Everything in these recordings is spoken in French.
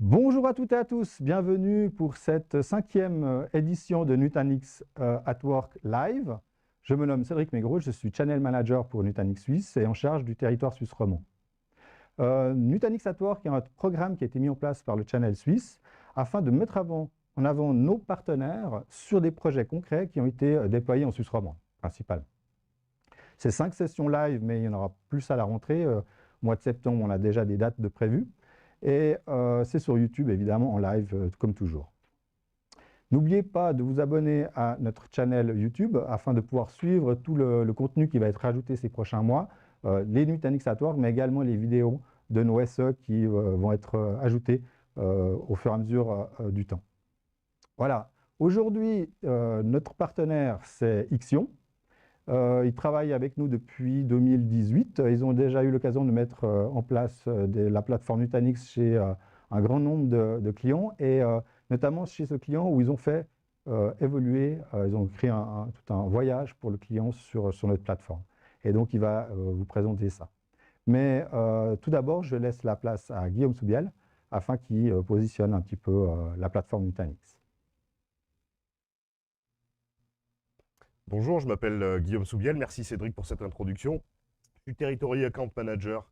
Bonjour à toutes et à tous, bienvenue pour cette 5e édition de Nutanix at Work Live. Je me nomme Cédric Maigret, je suis Channel Manager pour Nutanix Suisse et en charge du territoire suisse romand. Nutanix at Work est un programme qui a été mis en place par le Channel Suisse afin de mettre en avant nos partenaires sur des projets concrets qui ont été déployés en Suisse romande, principalement. C'est 5 sessions live, mais il y en aura plus à la rentrée. Au mois de septembre, on a déjà des dates de prévues. Et c'est sur YouTube, évidemment, en live, comme toujours. N'oubliez pas de vous abonner à notre channel YouTube afin de pouvoir suivre tout le contenu qui va être ajouté ces prochains mois, les Nutanix at Work, mais également les vidéos de nos SE qui vont être ajoutées au fur et à mesure du temps. Voilà. Aujourd'hui, notre partenaire, c'est Ixion. Ils travaillent avec nous depuis 2018. Ils ont déjà eu l'occasion de mettre en place la plateforme Nutanix chez un grand nombre de clients, et notamment chez ce client où ils ont fait évoluer, ils ont créé tout un voyage pour le client sur notre plateforme. Et donc, il va vous présenter ça. Mais tout d'abord, je laisse la place à Guillaume Soubiel afin qu'il positionne un petit peu la plateforme Nutanix. Bonjour, je m'appelle Guillaume Soubiel. Merci Cédric pour cette introduction. Je suis Territory Account Manager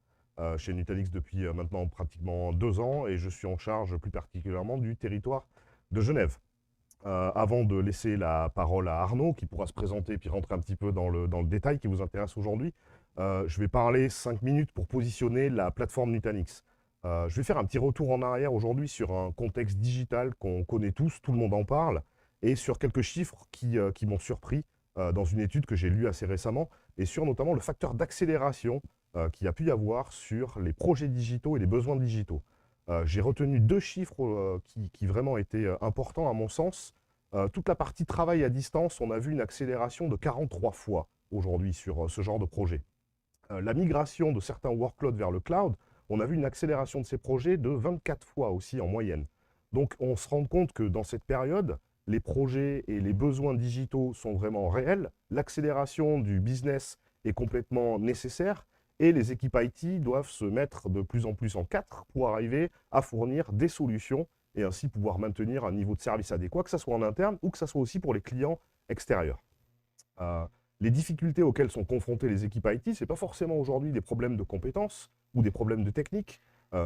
chez Nutanix depuis maintenant pratiquement 2 ans et je suis en charge plus particulièrement du territoire de Genève. Avant de laisser la parole à Arnaud, qui pourra se présenter puis rentrer un petit peu dans le détail qui vous intéresse aujourd'hui, je vais parler 5 minutes pour positionner la plateforme Nutanix. Je vais faire un petit retour en arrière aujourd'hui sur un contexte digital qu'on connaît tous, tout le monde en parle, et sur quelques chiffres qui m'ont surpris dans une étude que j'ai lue assez récemment, et sur notamment le facteur d'accélération qu'il y a pu y avoir sur les projets digitaux et les besoins digitaux. J'ai retenu 2 chiffres qui vraiment étaient importants à mon sens. Toute la partie travail à distance, on a vu une accélération de 43 fois aujourd'hui sur ce genre de projet. La migration de certains workloads vers le cloud, on a vu une accélération de ces projets de 24 fois aussi en moyenne. Donc on se rend compte que dans cette période, les projets et les besoins digitaux sont vraiment réels, l'accélération du business est complètement nécessaire et les équipes IT doivent se mettre de plus en plus en quatre pour arriver à fournir des solutions et ainsi pouvoir maintenir un niveau de service adéquat, que ce soit en interne ou que ce soit aussi pour les clients extérieurs. Les difficultés auxquelles sont confrontées les équipes IT, ce n'est pas forcément aujourd'hui des problèmes de compétences ou des problèmes de technique,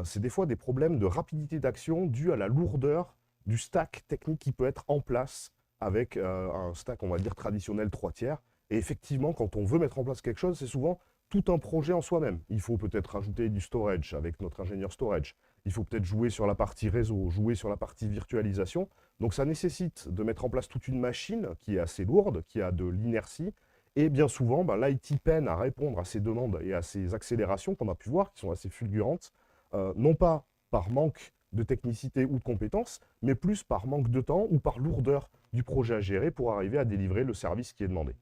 c'est des fois des problèmes de rapidité d'action dus à la lourdeur du stack technique qui peut être en place avec un stack, on va dire, traditionnel 3 tiers. Et effectivement, quand on veut mettre en place quelque chose, c'est souvent tout un projet en soi-même. Il faut peut-être rajouter du storage avec notre ingénieur storage. Il faut peut-être jouer sur la partie réseau, jouer sur la partie virtualisation. Donc ça nécessite de mettre en place toute une machine qui est assez lourde, qui a de l'inertie. Et bien souvent, l'IT peine à répondre à ces demandes et à ces accélérations qu'on a pu voir, qui sont assez fulgurantes, non pas par manque de technicité ou de compétences, mais plus par manque de temps ou par lourdeur du projet à gérer pour arriver à délivrer le service qui est demandé.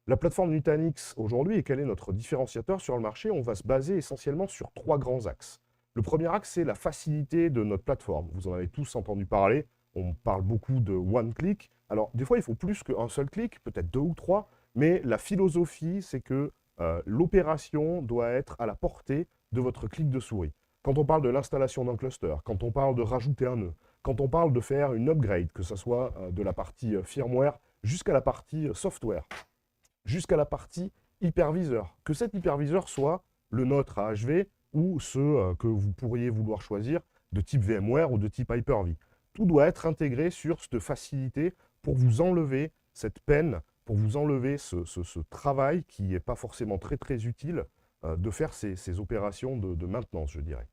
La plateforme Nutanix aujourd'hui, et quel est notre différenciateur sur le marché, on va se baser essentiellement sur 3 grands axes. Le premier axe, c'est la facilité de notre plateforme. Vous en avez tous entendu parler, on parle beaucoup de one click. Alors, des fois, il faut plus qu'un seul clic, peut-être 2 ou 3, mais la philosophie, c'est que l'opération doit être à la portée de votre clic de souris. Quand on parle de l'installation d'un cluster, quand on parle de rajouter un nœud, quand on parle de faire une upgrade, que ce soit de la partie firmware jusqu'à la partie software, jusqu'à la partie hyperviseur, que cet hyperviseur soit le nôtre à HV ou ceux que vous pourriez vouloir choisir de type VMware ou de type Hyper-V. Tout doit être intégré sur cette facilité pour vous enlever cette peine, pour vous enlever ce travail qui n'est pas forcément très utile de faire ces opérations de maintenance, je dirais.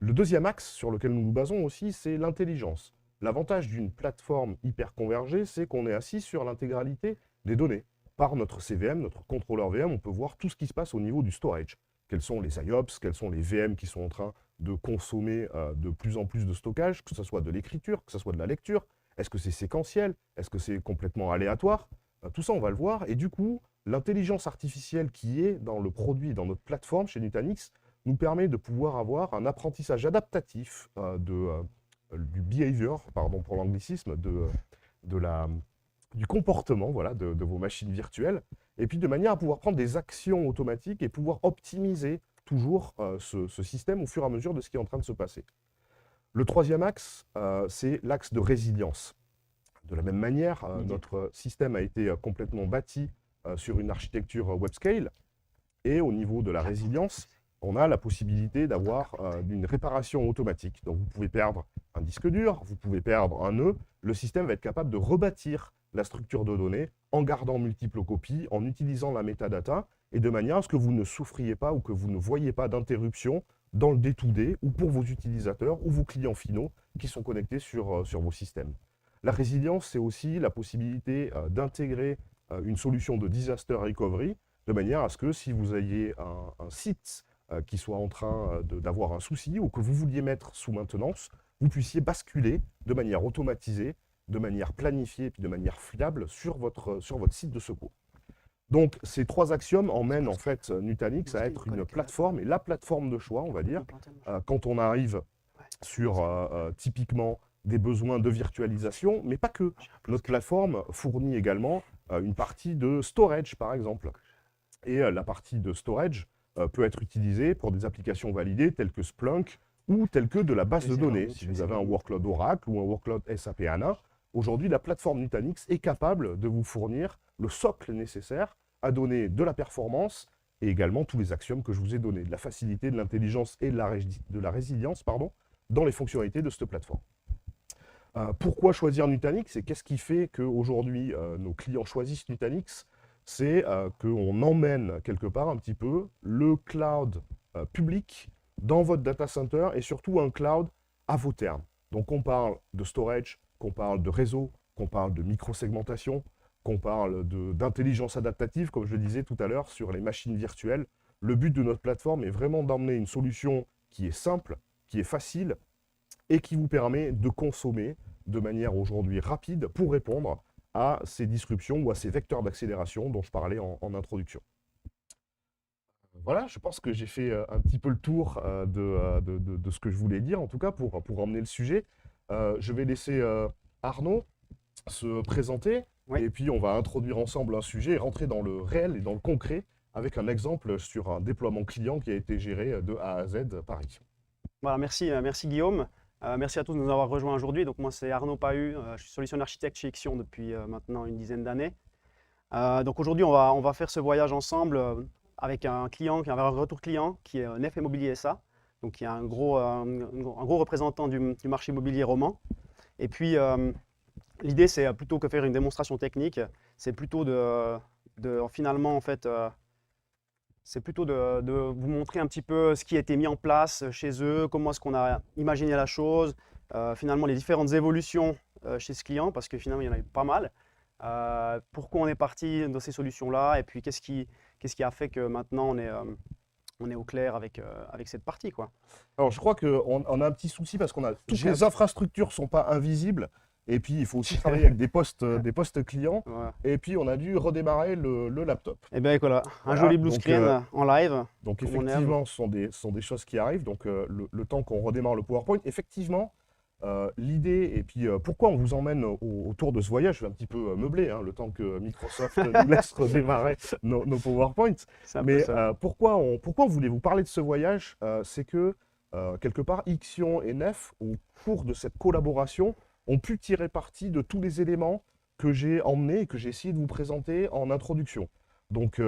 Le deuxième axe sur lequel nous nous basons aussi, c'est l'intelligence. L'avantage d'une plateforme hyper convergée, c'est qu'on est assis sur l'intégralité des données. Par notre CVM, notre contrôleur VM, on peut voir tout ce qui se passe au niveau du storage. Quels sont les IOPS, quels sont les VM qui sont en train de consommer de plus en plus de stockage, que ce soit de l'écriture, que ce soit de la lecture. Est-ce que c'est séquentiel? Est-ce que c'est complètement aléatoire? Tout ça, on va le voir. Et du coup, l'intelligence artificielle qui est dans le produit, dans notre plateforme chez Nutanix, nous permet de pouvoir avoir un apprentissage adaptatif du behavior, pardon pour l'anglicisme, du comportement voilà, de vos machines virtuelles, et puis de manière à pouvoir prendre des actions automatiques et pouvoir optimiser toujours ce système au fur et à mesure de ce qui est en train de se passer. Le troisième axe, c'est l'axe de résilience. De la même manière, notre système a été complètement bâti sur une architecture web scale. Et au niveau de la résilience, on a la possibilité d'avoir une réparation automatique. Donc vous pouvez perdre un disque dur, vous pouvez perdre un nœud. Le système va être capable de rebâtir la structure de données en gardant multiples copies, en utilisant la metadata, et de manière à ce que vous ne souffriez pas ou que vous ne voyez pas d'interruption dans le day-to-day ou pour vos utilisateurs ou vos clients finaux qui sont connectés sur vos systèmes. La résilience, c'est aussi la possibilité d'intégrer une solution de disaster recovery de manière à ce que si vous ayez un site qui soit en train d'avoir un souci ou que vous vouliez mettre sous maintenance, vous puissiez basculer de manière automatisée, de manière planifiée et puis de manière fiable sur votre site de secours. Donc, ces trois axiomes emmènent en fait Nutanix à être une plateforme, et la plateforme de choix, on va dire, quand on arrive sur typiquement des besoins de virtualisation, mais pas que. Notre plateforme fournit également une partie de storage, par exemple. Et la partie de storage peut être utilisée pour des applications validées telles que Splunk ou telles que de la base de données. Si vous avez un workload Oracle ou un workload SAP HANA, aujourd'hui, la plateforme Nutanix est capable de vous fournir le socle nécessaire à donner de la performance et également tous les axiomes que je vous ai donnés, de la facilité, de l'intelligence et de la résilience dans les fonctionnalités de cette plateforme. Pourquoi choisir Nutanix et qu'est-ce qui fait qu'aujourd'hui nos clients choisissent Nutanix? C'est qu'on emmène quelque part un petit peu le cloud public dans votre data center et surtout un cloud à vos termes. Donc on parle de storage, qu'on parle de réseau, qu'on parle de micro-segmentation, qu'on parle d'intelligence adaptative, comme je le disais tout à l'heure, sur les machines virtuelles. Le but de notre plateforme est vraiment d'emmener une solution qui est simple, qui est facile et qui vous permet de consommer de manière aujourd'hui rapide pour répondre à ces disruptions ou à ces vecteurs d'accélération dont je parlais en introduction. Voilà, je pense que j'ai fait un petit peu le tour de ce que je voulais dire, en tout cas pour emmener le sujet. Je vais laisser Arnaud se présenter, Oui. et puis on va introduire ensemble un sujet et rentrer dans le réel et dans le concret avec un exemple sur un déploiement client qui a été géré de A à Z Paris. Voilà, merci Guillaume. Merci à tous de nous avoir rejoints aujourd'hui. Donc moi c'est Arnaud Pahu, je suis solution architecte chez Ixion depuis maintenant une dizaine d'années. Donc aujourd'hui on va faire ce voyage ensemble avec un client, qui a un retour client qui est Nef Immobilier SA, donc qui est un gros représentant du marché immobilier roman. Et puis l'idée c'est plutôt que faire une démonstration technique, c'est plutôt finalement en fait c'est plutôt de vous montrer un petit peu ce qui a été mis en place chez eux, comment est-ce qu'on a imaginé la chose, finalement les différentes évolutions chez ce client, parce que finalement il y en a eu pas mal. Pourquoi on est parti dans ces solutions-là, et puis qu'est-ce qui a fait que maintenant on est au clair avec cette partie, quoi. Alors je crois qu'on a un petit souci parce qu'on a toutes les infrastructures ne sont pas invisibles. Et puis, il faut aussi travailler avec des postes clients. Voilà. Et puis, on a dû redémarrer le laptop. Et bien voilà, un Voilà, joli blue donc, screen en live. Donc, comme on effectivement, ce sont des choses qui arrivent. Donc, le temps qu'on redémarre le PowerPoint, effectivement, l'idée, et puis pourquoi on vous emmène autour de ce voyage, je vais un petit peu meubler, hein, le temps que Microsoft nous laisse redémarrer nos PowerPoints. Mais pourquoi on voulait vous parler de ce voyage? C'est que, quelque part, Ixion et Nef, au cours de cette collaboration, ont pu tirer parti de tous les éléments que j'ai emmenés et que j'ai essayé de vous présenter en introduction. Donc,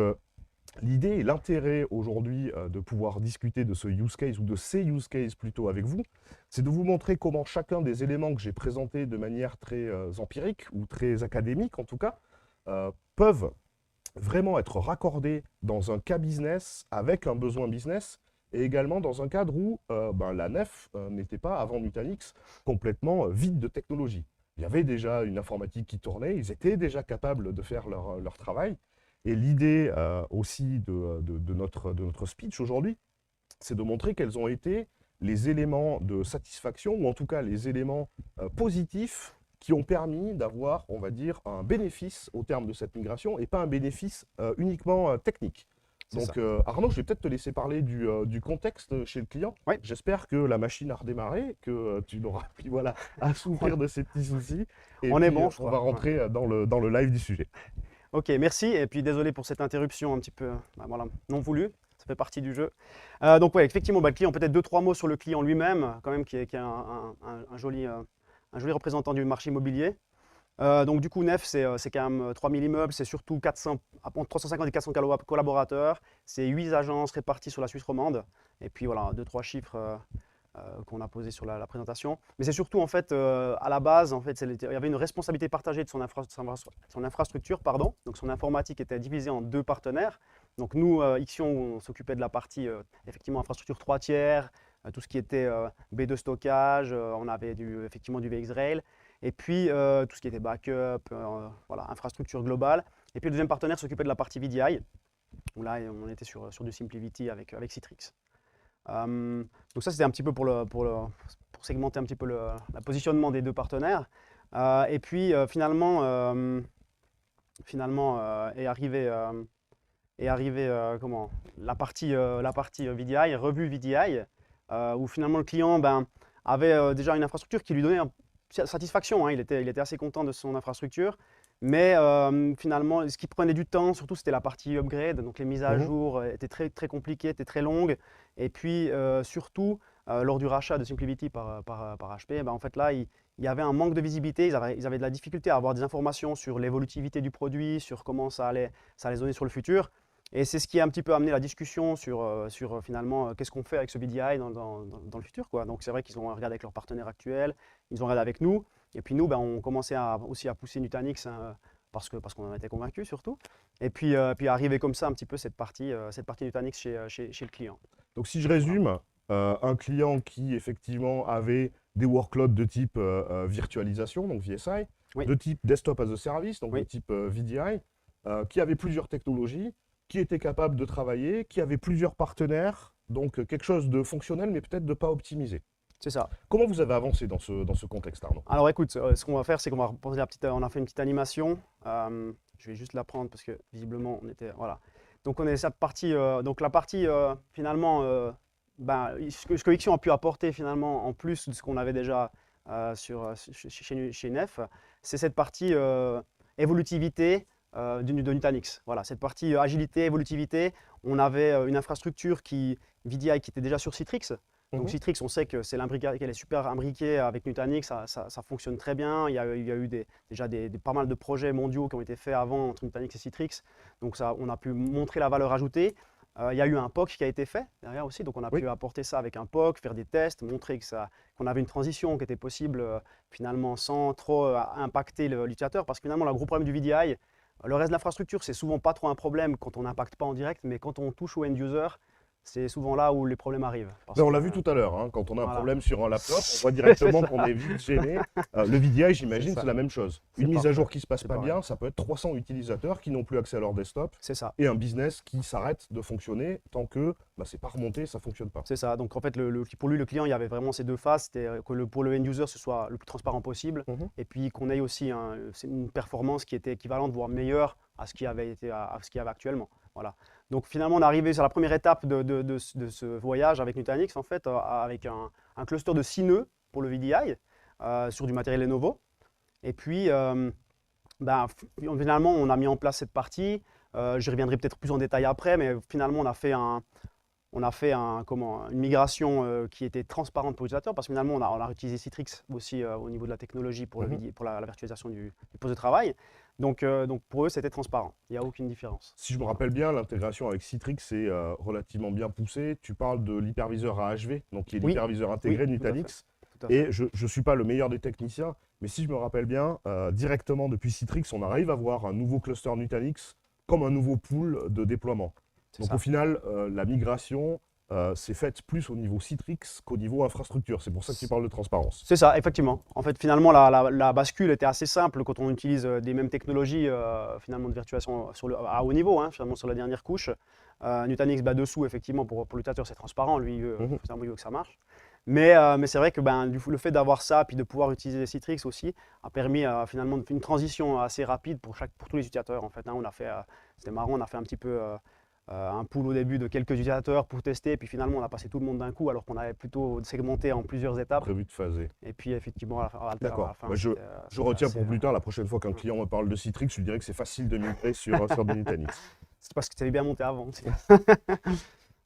l'idée et l'intérêt aujourd'hui de pouvoir discuter de ce use case, ou de ces use cases plutôt avec vous, c'est de vous montrer comment chacun des éléments que j'ai présentés de manière très empirique, ou très académique en tout cas, peuvent vraiment être raccordés dans un cas business avec un besoin business, et également dans un cadre où la Nef n'était pas, avant Nutanix, complètement vide de technologie. Il y avait déjà une informatique qui tournait, ils étaient déjà capables de faire leur travail. Et l'idée aussi de notre speech aujourd'hui, c'est de montrer quels ont été les éléments de satisfaction, ou en tout cas les éléments positifs qui ont permis d'avoir, on va dire, un bénéfice au terme de cette migration, et pas un bénéfice uniquement technique. Donc Arnaud, je vais peut-être te laisser parler du contexte chez le client. Oui. J'espère que la machine a redémarré, que tu n'auras plus à souffrir de ces petits soucis. Et on puis, est bon, je on crois. va rentrer dans le live du sujet. Ok, merci. Et puis désolé pour cette interruption un petit peu non voulue. ça fait partie du jeu. Donc ouais, effectivement, le client, peut-être 2-3 mots sur le client lui-même, quand même, qui est un joli représentant du marché immobilier. Donc du coup, Nef, c'est quand même 3000 immeubles, c'est surtout entre 350 et 400 collaborateurs, c'est 8 agences réparties sur la Suisse romande, et puis voilà, 2-3 chiffres qu'on a posés sur la présentation. Mais c'est surtout, en fait, à la base, en fait, il y avait une responsabilité partagée de son infrastructure, pardon. Donc son informatique était divisée en 2 partenaires. Donc nous, Ixion, on s'occupait de la partie, effectivement, infrastructure 3 tiers, tout ce qui était B2 stockage, on avait effectivement du VxRail. Et puis, tout ce qui était backup, voilà, infrastructure globale. Et puis, le deuxième partenaire s'occupait de la partie VDI, où là, on était sur du SimpliVity avec Citrix. Donc ça, c'était un petit peu pour segmenter un petit peu le positionnement des 2 partenaires. Et puis, finalement, est arrivé la partie VDI, revue VDI, où finalement le client avait déjà une infrastructure qui lui donnait satisfaction, hein. Il était assez content de son infrastructure, mais finalement, ce qui prenait du temps, surtout, c'était la partie upgrade. Donc les mises à jour étaient très, très compliquées, étaient très longues. Et puis surtout, lors du rachat de SimpliVity par HP, en fait là, il y avait un manque de visibilité. Ils avaient de la difficulté à avoir des informations sur l'évolutivité du produit, sur comment ça allait donner sur le futur. Et c'est ce qui a un petit peu amené la discussion sur finalement qu'est-ce qu'on fait avec ce VDI dans le futur, quoi. Donc c'est vrai qu'ils ont regardé avec leurs partenaires actuels, ils ont regardé avec nous, et puis nous, on commençait aussi à pousser Nutanix, hein, parce qu'on en était convaincus surtout. Et puis arriver comme ça un petit peu cette partie Nutanix chez le client. Donc si je résume, un client qui effectivement avait des workloads de type virtualisation, donc VSI, Oui. de type desktop as a service, donc Oui. de type VDI, qui avait plusieurs technologies, qui était capable de travailler, qui avait plusieurs partenaires, donc quelque chose de fonctionnel mais peut-être de pas optimisé. C'est ça. Comment vous avez avancé dans ce contexte, Arnaud? Alors écoute, ce qu'on va faire, c'est qu'on va poser on a fait une petite animation. Je vais juste la prendre parce que visiblement on était, voilà. Donc on est cette partie, donc la partie finalement, ce que Ixion a pu apporter finalement en plus de ce qu'on avait déjà chez Nef, c'est cette partie évolutivité de Nutanix. Voilà, cette partie agilité, évolutivité. On avait une infrastructure VDI qui était déjà sur Citrix. Donc Citrix, on sait que qu'elle est super imbriquée avec Nutanix, ça fonctionne très bien. Il y a eu déjà pas mal de projets mondiaux qui ont été faits avant entre Nutanix et Citrix. Donc ça, on a pu montrer la valeur ajoutée. Il y a eu un POC qui a été fait derrière aussi, donc on a pu apporter ça avec un POC, faire des tests, montrer qu'on avait une transition qui était possible finalement sans trop impacter l'utilisateur. Parce que finalement, le gros problème du VDI, le reste de l'infrastructure, c'est souvent pas trop un problème quand on n'impacte pas en direct, mais quand on touche au end-user, c'est souvent là où les problèmes arrivent. On l'a vu tout à l'heure, hein, quand on a un problème sur un laptop, on voit directement qu'on est vite gêné. Le VDI, j'imagine, c'est la même chose. Une mise à jour qui ne se passe pas bien, ça peut être 300 utilisateurs qui n'ont plus accès à leur desktop. C'est ça. Et un business qui s'arrête de fonctionner tant que c'est pas remonté, ça ne fonctionne pas. C'est ça. Donc en fait, pour lui, le client, il y avait vraiment ces 2 phases. C'était que pour le end-user, ce soit le plus transparent possible. Et puis qu'on ait aussi une performance qui était équivalente, voire meilleure à ce qu'il y avait actuellement. Voilà. Donc finalement, on est arrivé sur la première étape de ce voyage avec Nutanix, en fait, avec un cluster de 6 nœuds pour le VDI sur du matériel Lenovo. Et puis, finalement, on a mis en place cette partie. Je reviendrai peut-être plus en détail après, mais finalement, on a fait une migration qui était transparente pour l'utilisateur, parce que finalement, on a utilisé Citrix aussi au niveau de la technologie pour la virtualisation du poste de travail. Donc pour eux, c'était transparent. Il n'y a aucune différence. Si je me rappelle bien, l'intégration avec Citrix est relativement bien poussée. Tu parles de l'hyperviseur AHV, donc qui est l'hyperviseur intégré de Nutanix. Et je ne suis pas le meilleur des techniciens, mais si je me rappelle bien, directement depuis Citrix, on arrive à avoir un nouveau cluster Nutanix comme un nouveau pool de déploiement. Donc au final, la migration s'est faite plus au niveau Citrix qu'au niveau infrastructure. C'est pour ça que tu parles de transparence. C'est ça, effectivement. En fait, finalement, la bascule était assez simple quand on utilise des mêmes technologies finalement de virtualisation à haut niveau, hein, finalement sur la dernière couche. Nutanix dessous, effectivement, pour l'utilisateur, c'est transparent. Lui, finalement, il veut que ça marche. Mais c'est vrai que le fait d'avoir ça, puis de pouvoir utiliser Citrix aussi, a permis finalement une transition assez rapide pour tous les utilisateurs. En fait, hein. C'était marrant, on a fait un petit peu un pool au début de quelques utilisateurs pour tester, puis finalement on a passé tout le monde d'un coup alors qu'on avait plutôt segmenté en plusieurs étapes. Prévu de phaser. Et puis effectivement à la fin. Je retiens pour plus tard, la prochaine fois qu'un client me parle de Citrix, je lui dirais que c'est facile de migrer sur du Nutanix. C'est parce que tu avais bien monté avant aussi.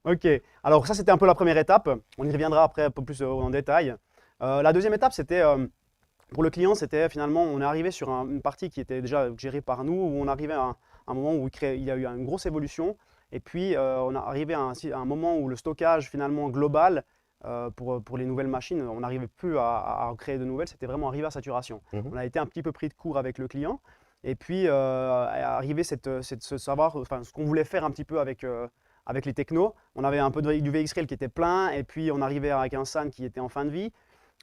Ok, alors ça c'était un peu la première étape. On y reviendra après un peu plus en détail. La deuxième étape, c'était pour le client, c'était finalement, on est arrivé sur une partie qui était déjà gérée par nous, où on arrivait à un moment où il y a eu une grosse évolution. Et puis, on est arrivé à un moment où le stockage finalement global pour les nouvelles machines, on n'arrivait plus à en créer de nouvelles, c'était vraiment arrivé à saturation. Mhm. On a été un petit peu pris de court avec le client. Et puis, est arrivé ce savoir, enfin, ce qu'on voulait faire un petit peu avec les technos. On avait un peu du VxRail qui était plein, et puis on arrivait avec un SAN qui était en fin de vie.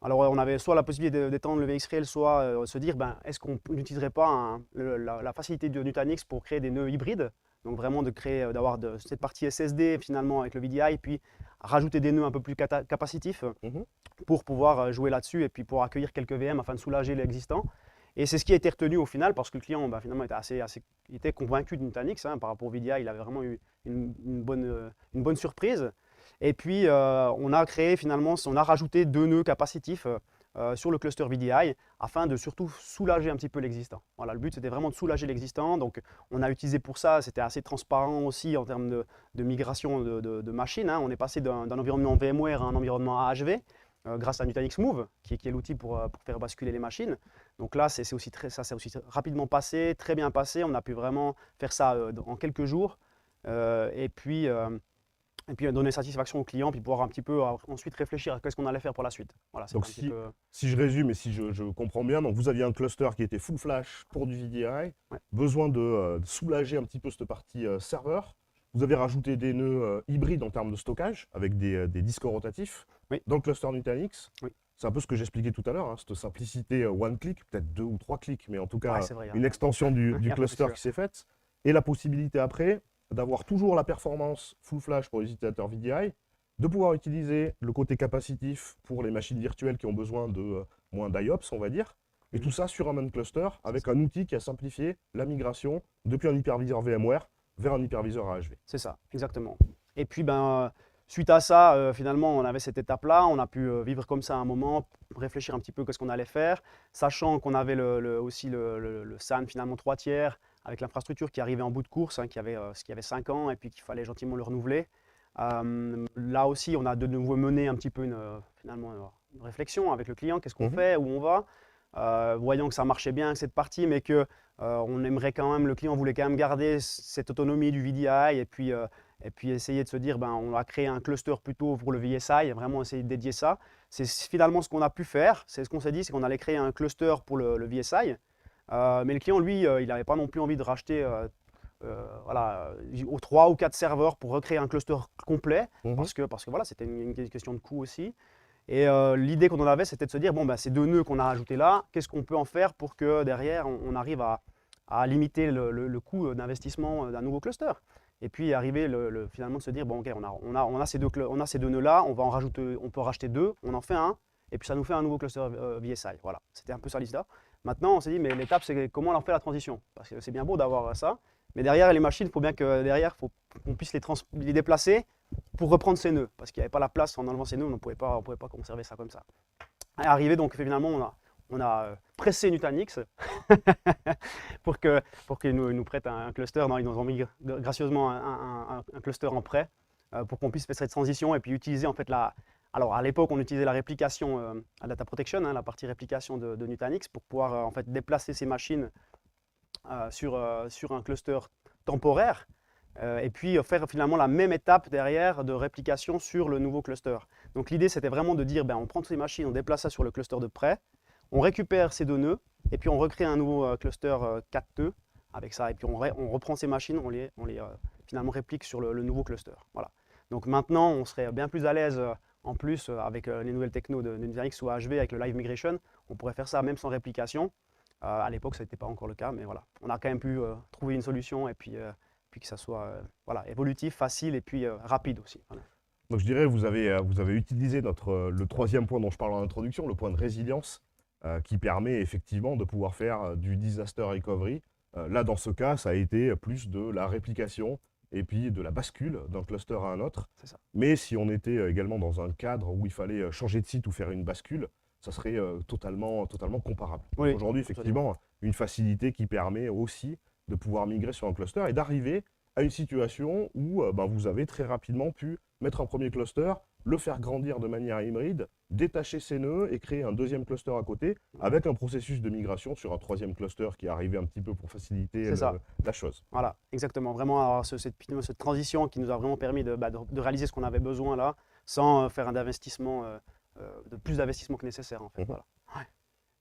Alors, on avait soit la possibilité d'étendre le VxRail, soit se dire, ben, est-ce qu'on n'utiliserait pas la facilité de Nutanix pour créer des nœuds hybrides? Donc, vraiment d'avoir cette partie SSD finalement avec le VDI, puis rajouter des nœuds un peu plus capacitifs Mhm. pour pouvoir jouer là-dessus et puis pour accueillir quelques VM afin de soulager l'existant. Et c'est ce qui a été retenu au final parce que le client finalement il était convaincu de Nutanix par rapport au VDI, il avait vraiment eu une bonne surprise. Et puis on a créé finalement, on a rajouté 2 nœuds capacitifs sur le cluster VDI afin de surtout soulager un petit peu l'existant. Voilà, le but c'était vraiment de soulager l'existant. Donc on a utilisé pour ça, c'était assez transparent aussi en termes de migration de machines. On est passé d'un environnement VMware à un environnement AHV. Grâce à Nutanix Move, qui est l'outil pour faire basculer les machines. Donc là, ça s'est aussi rapidement passé, très bien passé. On a pu vraiment faire ça en quelques jours. Et puis donner satisfaction au client, puis pouvoir un petit peu ensuite réfléchir à ce qu'on allait faire pour la suite. Voilà, Donc si je résume et si je comprends bien, donc vous aviez un cluster qui était full flash pour du VDI, Ouais. besoin de soulager un petit peu cette partie serveur. Vous avez rajouté des nœuds hybrides en termes de stockage avec des disques rotatifs Oui. dans le cluster Nutanix. Oui. C'est un peu ce que j'expliquais tout à l'heure, cette simplicité one click, peut-être 2 ou 3 clics, mais en tout cas Ouais, c'est vrai, une extension du il y a cluster pas de qui s'est faite. Et la possibilité après d'avoir toujours la performance full flash pour les utilisateurs VDI, de pouvoir utiliser le côté capacitif pour les machines virtuelles qui ont besoin de moins d'IOPS, on va dire. Et tout ça sur un même cluster avec un outil qui a simplifié la migration depuis un hyperviseur VMware vers un hyperviseur AHV. C'est ça, exactement. Et puis, suite à ça, finalement, on avait cette étape-là. On a pu vivre comme ça un moment, réfléchir un petit peu à ce qu'on allait faire, sachant qu'on avait aussi le SAN finalement 3 tiers avec l'infrastructure qui arrivait en bout de course, qui avait 5 ans et puis qu'il fallait gentiment le renouveler. Là aussi, on a de nouveau mené un petit peu une réflexion avec le client. Qu'est-ce qu'on fait, où on va, voyant que ça marchait bien avec cette partie, mais que on aimerait quand même, le client voulait quand même garder cette autonomie du VDI et puis essayer de se dire, on va créer un cluster plutôt pour le VSI, vraiment essayer de dédier ça. C'est finalement ce qu'on a pu faire, c'est ce qu'on s'est dit, c'est qu'on allait créer un cluster pour le VSI. Mais le client, lui, il n'avait pas non plus envie de racheter aux 3 ou 4 serveurs pour recréer un cluster complet, parce que voilà, c'était une question de coût aussi. Et l'idée qu'on en avait, c'était de se dire, ces 2 nœuds qu'on a rajoutés là, qu'est-ce qu'on peut en faire pour que derrière, on arrive à limiter le coût d'investissement d'un nouveau cluster. Et puis arriver finalement de se dire, ok, on a ces 2 nœuds-là, on peut en racheter 2, on en fait un, et puis ça nous fait un nouveau cluster VSI. Voilà, c'était un peu ça l'histoire. Maintenant, on s'est dit, mais l'étape, c'est comment on en fait la transition. Parce que c'est bien beau d'avoir ça, mais derrière les machines, il faut bien que derrière, qu'on puisse les déplacer pour reprendre ces nœuds. Parce qu'il n'y avait pas la place en enlevant ces nœuds, on ne pouvait pas conserver ça comme ça. Et arrivé, donc finalement, on a pressé Nutanix pour qu'il nous prête un cluster. Ils nous ont mis gracieusement un cluster en prêt pour qu'on puisse faire cette transition et puis utiliser en fait Alors à l'époque, on utilisait la réplication à Data Protection, la partie réplication de Nutanix pour pouvoir en fait déplacer ces machines sur un cluster temporaire et puis faire finalement la même étape derrière de réplication sur le nouveau cluster. Donc l'idée, c'était vraiment de dire, on prend ces machines, on déplace ça sur le cluster de près, on récupère ces 2 nœuds et puis on recrée un nouveau cluster 4 nœuds avec ça et puis on reprend ces machines, on les finalement réplique sur le nouveau cluster. Voilà. Donc maintenant, on serait bien plus à l'aise en plus avec les nouvelles technos de Nutanix ou AHV avec le Live Migration. On pourrait faire ça même sans réplication. À l'époque, ça n'était pas encore le cas, mais voilà. On a quand même pu trouver une solution et puis que ça soit évolutif, facile et puis rapide aussi. Voilà. Donc je dirais, vous avez utilisé le 3e point dont je parle en introduction, le point de résilience, qui permet effectivement de pouvoir faire du disaster recovery. Là, dans ce cas, ça a été plus de la réplication et puis de la bascule d'un cluster à un autre. C'est ça. Mais si on était également dans un cadre où il fallait changer de site ou faire une bascule, ça serait totalement comparable. Oui, aujourd'hui, effectivement, une facilité qui permet aussi de pouvoir migrer sur un cluster et d'arriver à une situation où vous avez très rapidement pu mettre un premier cluster, le faire grandir de manière hybride, détacher ces nœuds et créer un deuxième cluster à côté avec un processus de migration sur un troisième cluster qui est arrivé un petit peu pour faciliter la chose. Voilà, exactement. Vraiment, alors, cette transition qui nous a vraiment permis de réaliser ce qu'on avait besoin là, sans faire un investissement, de plus d'investissement que nécessaire en fait. Voilà. Ouais.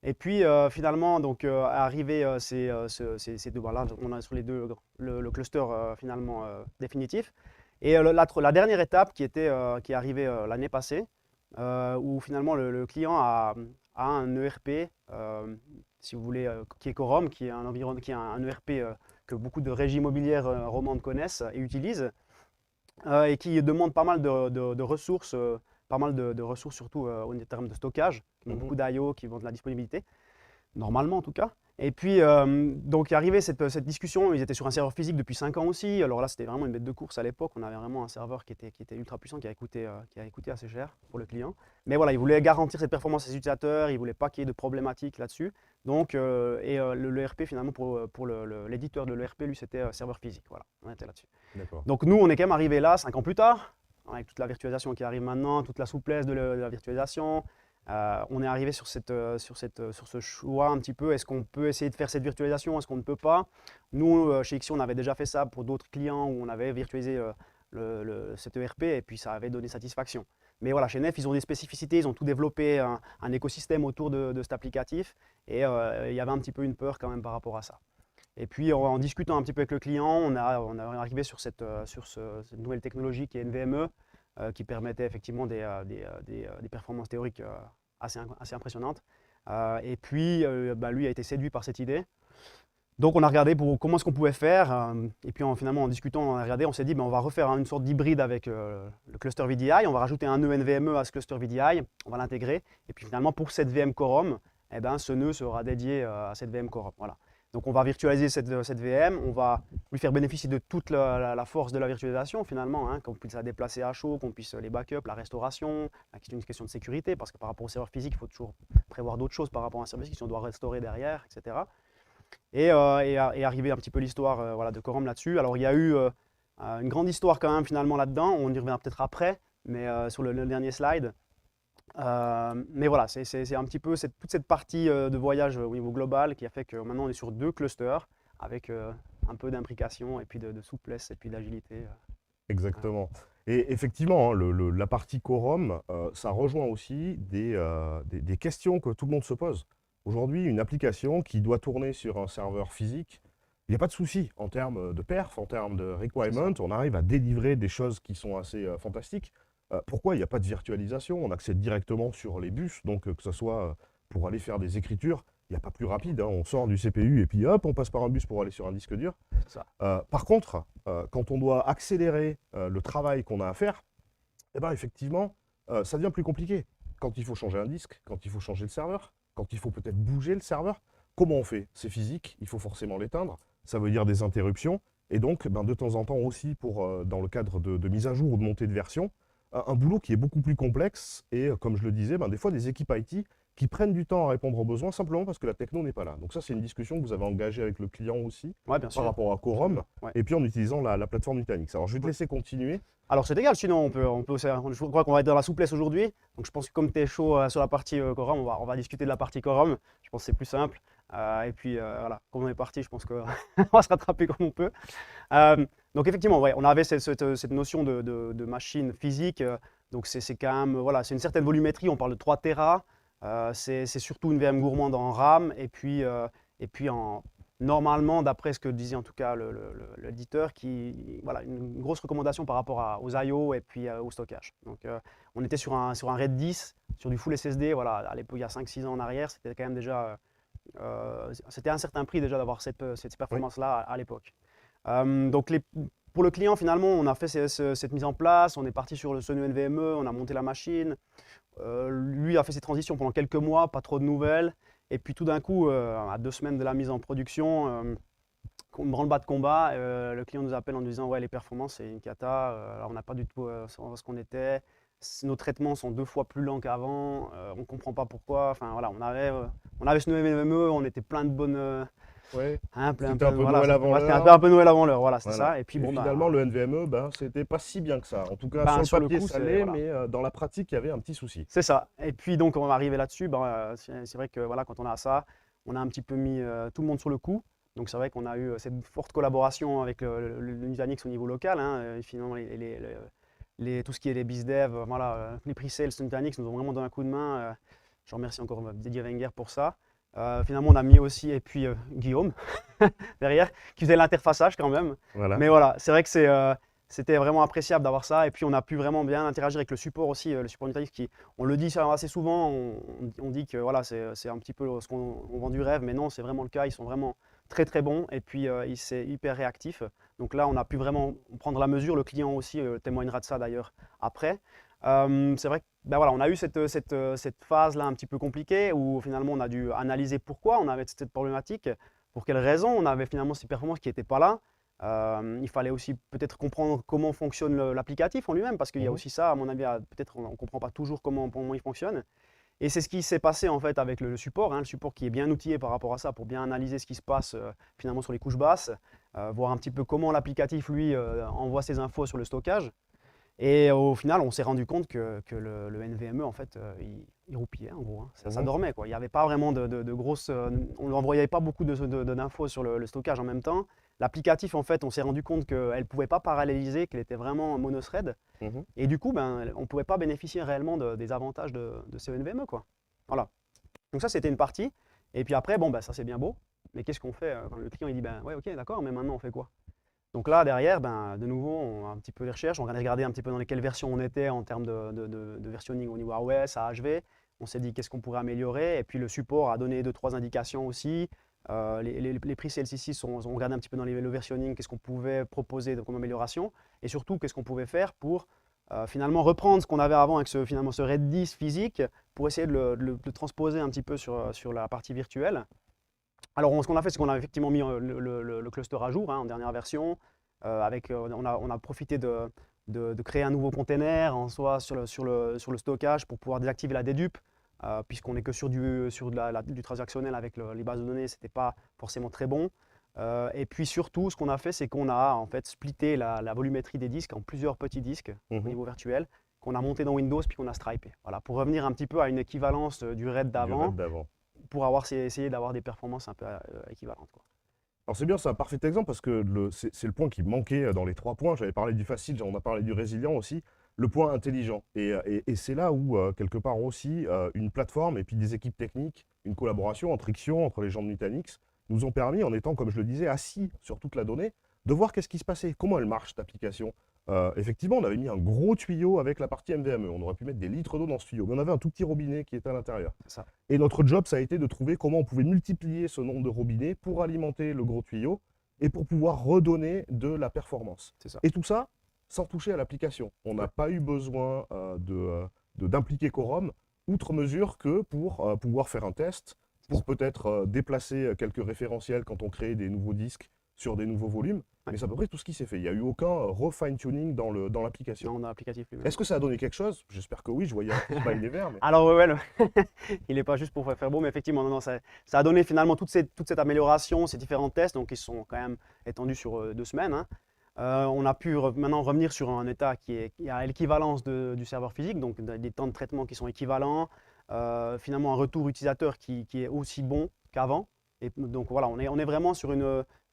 Et puis finalement, donc arrivé ces deux, voilà, on est sur les deux, le cluster finalement définitif. Et la dernière étape qui est arrivée l'année passée, où finalement le client a un ERP, si vous voulez, qui est Corom, qui est un ERP que beaucoup de régies immobilières romandes connaissent et utilisent, et qui demande pas mal de ressources, surtout en termes de stockage, qui ont beaucoup d'IO, qui vont de la disponibilité, normalement en tout cas. Et puis, donc, est arrivée cette discussion. Ils étaient sur un serveur physique depuis 5 ans aussi. Alors là, c'était vraiment une bête de course à l'époque. On avait vraiment un serveur qui était ultra puissant, qui a coûté assez cher pour le client. Mais voilà, ils voulaient garantir cette performance à ses utilisateurs. Ils ne voulaient pas qu'il y ait de problématiques là-dessus. Donc, l'ERP, finalement, pour l'éditeur de l'ERP, lui, c'était serveur physique. Voilà, on était là-dessus. Donc, nous, on est quand même arrivé là 5 ans plus tard, avec toute la virtualisation qui arrive maintenant, toute la souplesse de la virtualisation. On est arrivé sur ce choix un petit peu, est-ce qu'on peut essayer de faire cette virtualisation, est-ce qu'on ne peut pas? Nous, chez Ixion, on avait déjà fait ça pour d'autres clients où on avait virtualisé cet ERP et puis ça avait donné satisfaction. Mais voilà, chez Nef, ils ont des spécificités, ils ont tout développé, un écosystème autour de cet applicatif et il y avait un petit peu une peur quand même par rapport à ça. Et puis en discutant un petit peu avec le client, on est arrivé sur cette nouvelle technologie qui est NVMe, qui permettait effectivement des performances théoriques assez impressionnantes. Et puis, lui a été séduit par cette idée. Donc, on a regardé comment est-ce qu'on pouvait faire. Et puis, finalement, en discutant, on a regardé, on s'est dit, on va refaire une sorte d'hybride avec le cluster VDI. On va rajouter un nœud NVMe à ce cluster VDI. On va l'intégrer. Et puis, finalement, pour cette VM Corom, ce nœud sera dédié à cette VM Corom. Voilà. Donc on va virtualiser cette VM, on va lui faire bénéficier de toute la force de la virtualisation finalement, hein, qu'on puisse la déplacer à chaud, qu'on puisse les backups, la restauration, c'est une question de sécurité parce que par rapport au serveur physique, il faut toujours prévoir d'autres choses par rapport à un serveur physique si on doit restaurer derrière, etc. Et arriver un petit peu l'histoire de Corom là-dessus. Alors il y a eu une grande histoire quand même finalement là-dedans, on y reviendra peut-être après, mais sur le dernier slide. Mais voilà, c'est un petit peu toute cette partie de voyage au niveau global qui a fait que maintenant on est sur 2 clusters avec un peu d'imbrication et puis de souplesse et puis d'agilité. Exactement. Et effectivement, hein, la partie Corom, ça rejoint aussi des questions que tout le monde se pose. Aujourd'hui, une application qui doit tourner sur un serveur physique, il n'y a pas de souci en termes de perf, en termes de requirement, on arrive à délivrer des choses qui sont assez fantastiques. Pourquoi il n'y a pas de virtualisation? On accède directement sur les bus, donc que ce soit pour aller faire des écritures, il n'y a pas plus rapide. Hein, on sort du CPU et puis hop, on passe par un bus pour aller sur un disque dur. Par contre, quand on doit accélérer le travail qu'on a à faire, effectivement, ça devient plus compliqué. Quand il faut changer un disque, quand il faut changer le serveur, quand il faut peut-être bouger le serveur, comment on fait? C'est physique, il faut forcément l'éteindre. Ça veut dire des interruptions. Et donc, de temps en temps aussi, dans le cadre de mise à jour ou de montée de version, un boulot qui est beaucoup plus complexe et, comme je le disais, des fois des équipes IT qui prennent du temps à répondre aux besoins simplement parce que la techno n'est pas là. Donc ça, c'est une discussion que vous avez engagée avec le client aussi, bien sûr, par rapport à Corom, et puis en utilisant la plateforme Nutanix. Alors, je vais te laisser continuer. Alors, c'est égal, sinon, je crois qu'on va être dans la souplesse aujourd'hui. Donc, je pense que comme tu es chaud sur la partie Corom, on va discuter de la partie Corom. Je pense que c'est plus simple. Et puis, voilà, comme on est parti, je pense qu'on va se rattraper comme on peut. Donc, effectivement, on avait cette notion de machine physique. Donc, c'est quand même, voilà, c'est une certaine volumétrie. On parle de 3 Tera. C'est surtout une VM gourmande en RAM. Et puis normalement, d'après ce que disait en tout cas l'éditeur, voilà, une grosse recommandation par rapport aux I/O et puis au stockage. Donc, on était sur un RAID 10, sur du full SSD. Voilà, à l'époque, il y a 5-6 ans en arrière, c'était quand même déjà... c'était un certain prix déjà d'avoir cette performance-là à l'époque. Donc pour le client, finalement, on a fait cette mise en place, on est parti sur ce NVMe, on a monté la machine. Lui a fait ses transitions pendant quelques mois, pas trop de nouvelles. Et puis tout d'un coup, à 2 semaines de la mise en production, branle-bas de combat, le client nous appelle en nous disant « Ouais, les performances, c'est une cata, alors on n'a pas du tout ce qu'on était. Nos traitements sont 2 fois plus lents qu'avant, on ne comprend pas pourquoi. » Enfin voilà, on avait ce NVMe, on était plein de Ouais. C'était C'était un peu Noël avant c'était l'heure. un peu Noël avant l'heure, voilà, c'est Voilà. ça. Et puis Et bon, finalement, le NVMe, ben, c'était pas si bien que ça. En tout cas, sur le sur le papier, coup, ça c'est l'est, voilà. mais dans la pratique, il y avait un petit souci. C'est ça. Et puis donc on va arriver là-dessus. C'est vrai que voilà, quand on a ça, on a un petit peu mis tout le monde sur le coup. Donc c'est vrai qu'on a eu cette forte collaboration avec le Nutanix au niveau local. Et finalement, tout ce qui est les bizdev, les pre-sales Nutanix nous ont vraiment donné un coup de main. Je remercie encore Didier Wenger pour ça. Finalement, on a mis aussi, et puis Guillaume derrière, qui faisait l'interfaçage quand même. Voilà. Mais voilà, c'est vrai que c'était vraiment appréciable d'avoir ça. Et puis, on a pu vraiment bien interagir avec le support aussi, le support Nutanix, on le dit assez souvent, on dit que voilà, c'est un petit peu ce qu'on vend du rêve, mais non, c'est vraiment le cas. Ils sont vraiment très très bons et puis c'est hyper réactif. Donc là, on a pu vraiment prendre la mesure. Le client aussi témoignera de ça d'ailleurs après. C'est vrai que voilà, on a eu cette phase-là un petit peu compliquée où finalement on a dû analyser pourquoi on avait cette problématique, pour quelles raisons on avait finalement ces performances qui n'étaient pas là. Il fallait aussi peut-être comprendre comment fonctionne l'applicatif en lui-même, parce qu'il y a aussi ça, à mon avis, peut-être on ne comprend pas toujours comment il fonctionne. Et c'est ce qui s'est passé en fait avec le support, le support qui est bien outillé par rapport à ça pour bien analyser ce qui se passe finalement sur les couches basses, voir un petit peu comment l'applicatif lui envoie ses infos sur le stockage. Et au final, on s'est rendu compte que le NVMe, en fait, il roupillait, en gros. Ça dormait, quoi. Il n'y avait pas vraiment de grosses... on n'envoyait pas beaucoup d'infos sur le stockage en même temps. L'applicatif, en fait, on s'est rendu compte qu'elle ne pouvait pas paralléliser, qu'elle était vraiment monothread. Et du coup, on ne pouvait pas bénéficier réellement des avantages de ce NVMe, quoi. Voilà. Donc ça, c'était une partie. Et puis après, ça c'est bien beau. Mais qu'est-ce qu'on fait quand le client il dit, ouais, ok, d'accord, mais maintenant on fait quoi? Donc là, derrière, de nouveau, on a un petit peu les recherches, on a regardé un petit peu dans quelles versions on était en termes de versionning au niveau AOS, AHV. On s'est dit qu'est-ce qu'on pourrait améliorer. Et puis le support a donné 2-3 indications aussi. Les prix CLC6, on regardé un petit peu dans le versionning, qu'est-ce qu'on pouvait proposer comme amélioration. Et surtout, qu'est-ce qu'on pouvait faire pour finalement reprendre ce qu'on avait avant avec ce RAID 10 physique pour essayer de le transposer un petit peu sur la partie virtuelle. Alors, ce qu'on a fait, c'est qu'on a effectivement mis le cluster à jour en dernière version. On a profité de créer un nouveau container en soi sur le stockage pour pouvoir désactiver la dedupe, puisqu'on n'est que sur du transactionnel avec les bases de données, ce n'était pas forcément très bon. Et puis surtout, ce qu'on a fait, c'est qu'on a en fait splitté la volumétrie des disques en plusieurs petits disques au niveau virtuel, qu'on a monté dans Windows puis qu'on a stripé. Voilà, pour revenir un petit peu à une équivalence du RAID d'avant, pour essayer d'avoir des performances un peu équivalentes, quoi. Alors c'est bien, c'est un parfait exemple parce que c'est le point qui manquait dans les 3 points. J'avais parlé du facile, on a parlé du résilient aussi, le point intelligent. Et c'est là où, quelque part aussi, une plateforme et puis des équipes techniques, une collaboration entre Ixion, entre les gens de Nutanix, nous ont permis, en étant, comme je le disais, assis sur toute la donnée, de voir qu'est-ce qui se passait, comment elle marche, cette application. Effectivement, on avait mis un gros tuyau avec la partie NVMe. On aurait pu mettre des litres d'eau dans ce tuyau, mais on avait un tout petit robinet qui était à l'intérieur. Et notre job, ça a été de trouver comment on pouvait multiplier ce nombre de robinets pour alimenter le gros tuyau et pour pouvoir redonner de la performance. Et tout ça sans toucher à l'application. On n'a pas eu besoin d'impliquer Quorum, outre mesure que pour pouvoir faire un test, pour peut-être déplacer quelques référentiels quand on crée des nouveaux disques sur des nouveaux volumes. Mais c'est à peu près tout ce qui s'est fait. Il n'y a eu aucun refine-tuning dans l'application. Non, dans l'applicatif lui-même. Est-ce que ça a donné quelque chose? J'espère que oui, je voyais un petit smiley vert. Mais... Alors ouais, il n'est pas juste pour faire beau, mais effectivement, non, ça a donné finalement toute cette amélioration, ces différents tests, donc ils sont quand même étendus sur 2 semaines. On a pu maintenant revenir sur un état qui a l'équivalence du serveur physique, donc des temps de traitement qui sont équivalents, finalement un retour utilisateur qui est aussi bon qu'avant. Et donc voilà, on est vraiment sur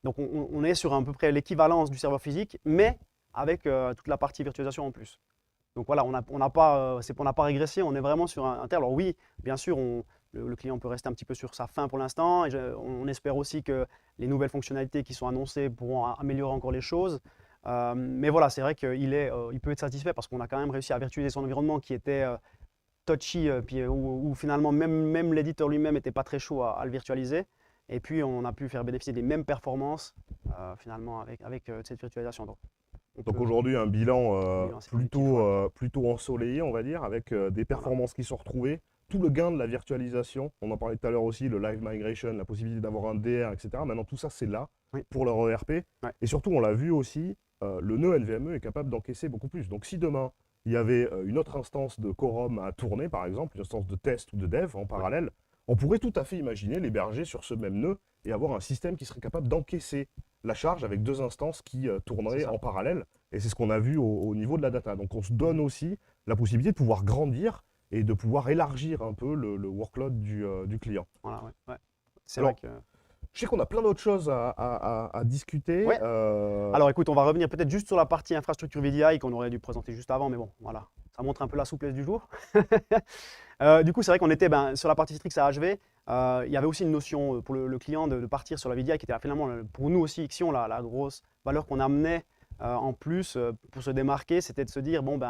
donc on est sur à peu près l'équivalence du serveur physique, mais avec toute la partie virtualisation en plus. Donc voilà, on n'a pas régressé, on est vraiment sur un tel. Alors oui, bien sûr, le client peut rester un petit peu sur sa faim pour l'instant. On espère aussi que les nouvelles fonctionnalités qui sont annoncées pourront améliorer encore les choses. Mais voilà, c'est vrai qu'il peut être satisfait parce qu'on a quand même réussi à virtualiser son environnement qui était touchy, puis où finalement même l'éditeur lui-même n'était pas très chaud à le virtualiser. Et puis, on a pu faire bénéficier des mêmes performances finalement avec cette virtualisation. Donc aujourd'hui, un bilan plutôt ensoleillé, on va dire, avec des performances qui sont retrouvées, tout le gain de la virtualisation. On en parlait tout à l'heure aussi, le live migration, la possibilité d'avoir un DR, etc. Maintenant, tout ça, c'est là pour leur ERP. Et surtout, on l'a vu aussi, le nœud NVMe est capable d'encaisser beaucoup plus. Donc si demain, il y avait une autre instance de Quorum à tourner, par exemple, une instance de test ou de dev en parallèle, On pourrait tout à fait imaginer l'héberger sur ce même nœud et avoir un système qui serait capable d'encaisser la charge avec 2 instances qui tourneraient en parallèle. Et c'est ce qu'on a vu au niveau de la data. Donc on se donne aussi la possibilité de pouvoir grandir et de pouvoir élargir un peu le workload du client. Voilà, ouais. C'est Alors, vrai que... Je sais qu'on a plein d'autres choses à discuter. Ouais. Alors écoute, on va revenir peut-être juste sur la partie infrastructure VDI qu'on aurait dû présenter juste avant, mais bon, voilà, ça montre un peu la souplesse du jour. Du coup, c'est vrai qu'on était sur la partie Citrix AHV. Il y avait aussi une notion pour le client de partir sur la VDI qui était finalement pour nous aussi Ixion la grosse valeur qu'on amenait en plus pour se démarquer, c'était de se dire bon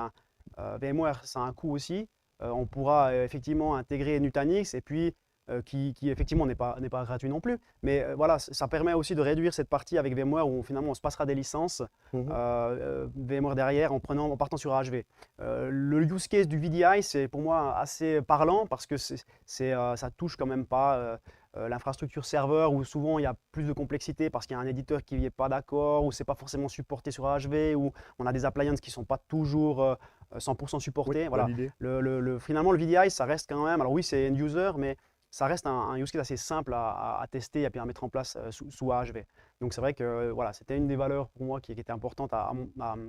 VMware ça a un coût aussi, on pourra effectivement intégrer Nutanix et puis qui effectivement n'est pas gratuit non plus, mais voilà, ça permet aussi de réduire cette partie avec VMware où finalement on se passera des licences VMware derrière en partant sur AHV. Le use case du VDI, c'est pour moi assez parlant parce que ça touche quand même pas l'infrastructure serveur où souvent il y a plus de complexité parce qu'il y a un éditeur qui n'est pas d'accord ou c'est pas forcément supporté sur AHV ou on a des appliances qui ne sont pas toujours 100% supportées. Oui, voilà. Finalement, le VDI, ça reste quand même, alors oui, c'est end user, mais ça reste un use case assez simple à tester et puis à mettre en place sous AHV. Donc c'est vrai que voilà, c'était une des valeurs pour moi qui était importante à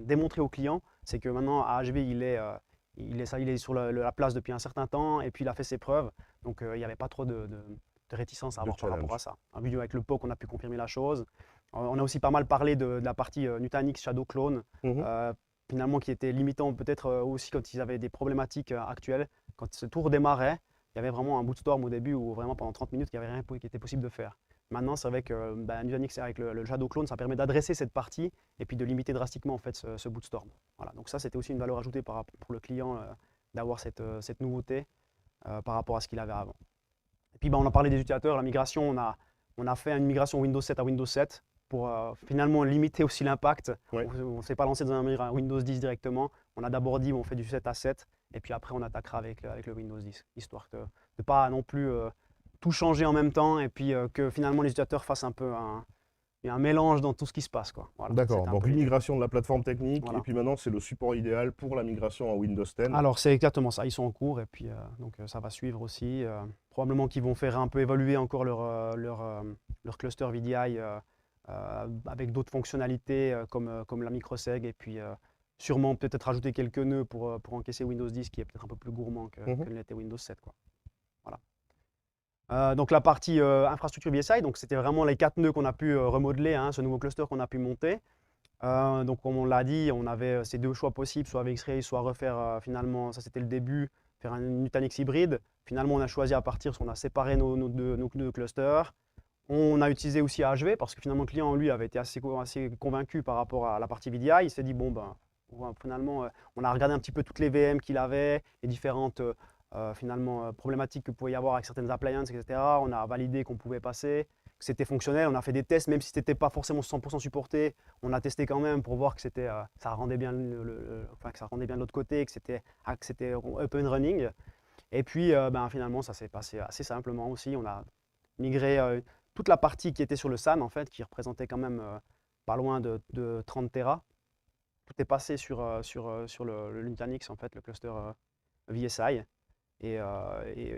démontrer aux clients, c'est que maintenant AHV il est sur la place depuis un certain temps et puis il a fait ses preuves. Donc il n'y avait pas trop de réticence à avoir par rapport à ça. En vidéo avec le POC, on a pu confirmer la chose. On a aussi pas mal parlé de la partie Nutanix Shadow Clone, finalement qui était limitant peut-être aussi quand ils avaient des problématiques actuelles. Quand ce tour démarrait, il y avait vraiment un bootstorm au début où vraiment pendant 30 minutes, il n'y avait rien qui était possible de faire. Maintenant, c'est vrai que Nutanix avec le Shadow Clone, ça permet d'adresser cette partie et puis de limiter drastiquement en fait ce bootstorm. Voilà. Donc ça, c'était aussi une valeur ajoutée pour le client d'avoir cette nouveauté par rapport à ce qu'il avait avant. Et puis on a parlé des utilisateurs, la migration, on a fait une migration Windows 7 à Windows 7 pour finalement limiter aussi l'impact. Ouais. On ne s'est pas lancé dans un Windows 10 directement. On a d'abord dit on fait du 7 à 7 et puis après on attaquera avec le Windows 10, histoire de ne pas non plus tout changer en même temps et puis que finalement les utilisateurs fassent un peu un mélange dans tout ce qui se passe. Voilà, d'accord, donc une migration de la plateforme technique et puis maintenant c'est le support idéal pour la migration à Windows 10. Alors c'est exactement ça, ils sont en cours et puis donc ça va suivre aussi. Probablement qu'ils vont faire un peu évoluer encore leur cluster VDI avec d'autres fonctionnalités comme la microseg et puis sûrement peut-être rajouter quelques nœuds pour encaisser Windows 10 qui est peut-être un peu plus gourmand que l'était Windows 7. Voilà. Donc la partie infrastructure BSI, donc c'était vraiment les 4 nœuds qu'on a pu remodeler, ce nouveau cluster qu'on a pu monter. Donc comme on l'a dit, on avait ces 2 choix possibles, soit avec X-Ray, soit refaire finalement, ça c'était le début, faire un Nutanix hybride. Finalement, on a choisi à partir, on a séparé nos deux clusters. On a utilisé aussi AHV parce que finalement le client lui avait été assez convaincu par rapport à la partie VDI. Il s'est dit bon finalement on a regardé un petit peu toutes les VM qu'il avait, les différentes problématiques que pouvait y avoir avec certaines appliances, etc. On a validé qu'on pouvait passer, que c'était fonctionnel. On a fait des tests, même si c'était pas forcément 100% supporté, on a testé quand même pour voir que ça rendait bien que ça rendait bien de l'autre côté, que c'était up and running. Et puis finalement ça s'est passé assez simplement aussi. On a migré toute la partie qui était sur le SAN en fait, qui représentait quand même pas loin de 30 Tera. Tout est passé sur le Nutanix en fait, le cluster VSI. Et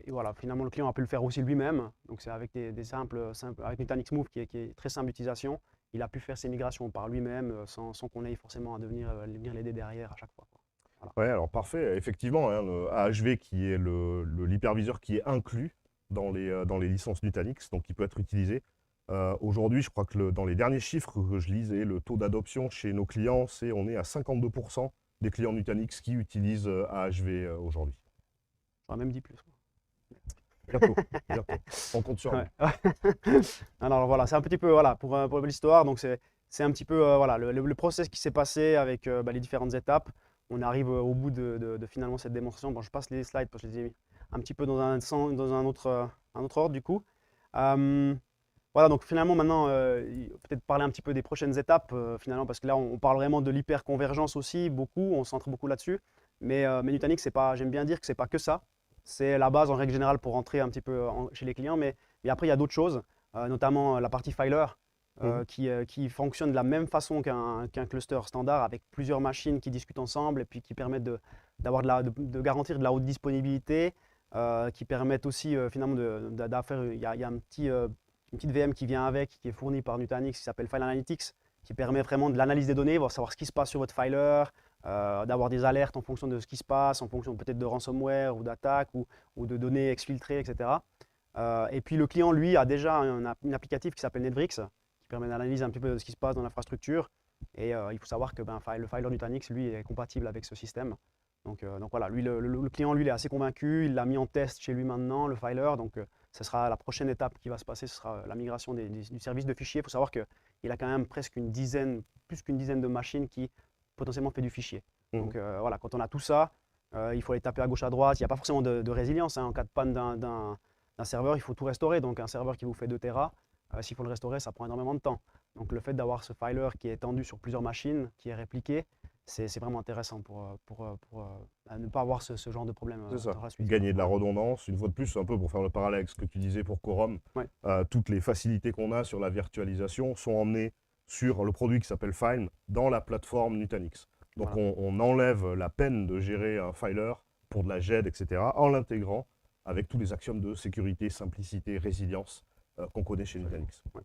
voilà, finalement le client a pu le faire aussi lui-même. Donc c'est avec des simples avec Nutanix Move qui est très simple d'utilisation. Il a pu faire ses migrations par lui-même sans qu'on ait forcément à venir l'aider derrière à chaque fois. Voilà. Ouais, alors parfait. Effectivement, le AHV qui est l'hyperviseur qui est inclus dans les licences Nutanix, donc qui peut être utilisé. Aujourd'hui, je crois que dans les derniers chiffres que je lisais, le taux d'adoption chez nos clients, on est à 52% des clients Nutanix qui utilisent AHV aujourd'hui. J'aurais même dit plus. Bientôt. On compte sur ouais. Alors voilà, c'est un petit peu pour l'histoire. Donc c'est un petit peu le process qui s'est passé avec les différentes étapes. On arrive au bout de finalement cette démonstration. Bon, je passe les slides parce que je les ai mis un petit peu dans un autre ordre du coup. Voilà, donc finalement maintenant, peut-être parler un petit peu des prochaines étapes finalement, parce que là on parle vraiment de l'hyperconvergence aussi, on se centre beaucoup là-dessus. Mais Nutanix, j'aime bien dire que c'est pas que ça. C'est la base en règle générale pour rentrer un petit peu chez les clients. Mais après, il y a d'autres choses, notamment la partie filer qui fonctionne de la même façon qu'un cluster standard avec plusieurs machines qui discutent ensemble et puis qui permettent de garantir de la haute disponibilité, qui permettent aussi finalement faire. Il y a une petite VM qui vient avec, qui est fournie par Nutanix, qui s'appelle File Analytics, qui permet vraiment de l'analyse des données, savoir ce qui se passe sur votre filer, d'avoir des alertes en fonction de ce qui se passe, en fonction peut-être de ransomware ou d'attaque ou de données exfiltrées, etc. Et puis le client, lui, a déjà un applicatif qui s'appelle Netbricks, qui permet d'analyser un petit peu de ce qui se passe dans l'infrastructure. Et il faut savoir que le filer Nutanix, lui, est compatible avec ce système. Donc voilà, lui, le client, lui, il est assez convaincu, il l'a mis en test chez lui maintenant, le filer. Donc ce sera la prochaine étape qui va se passer, ce sera la migration du service de fichiers. Il faut savoir qu'il a quand même plus qu'une dizaine de machines qui potentiellement fait du fichier. Donc voilà, quand on a tout ça, il faut aller taper à gauche, à droite. Il n'y a pas forcément de résilience. En cas de panne d'un serveur, il faut tout restaurer. Donc un serveur qui vous fait 2 Tera, s'il faut le restaurer, ça prend énormément de temps. Donc le fait d'avoir ce filer qui est étendu sur plusieurs machines, qui est répliqué, c'est vraiment intéressant pour ne pas avoir ce genre de problème dans la suite. Gagner de la redondance, une fois de plus, un peu pour faire le parallèle avec ce que tu disais pour Quorum, toutes les facilités qu'on a sur la virtualisation sont emmenées sur le produit qui s'appelle File dans la plateforme Nutanix. Donc voilà. on enlève la peine de gérer un filer pour de la GED, etc., en l'intégrant avec tous les axiomes de sécurité, simplicité, résilience qu'on connaît chez Nutanix. Ouais.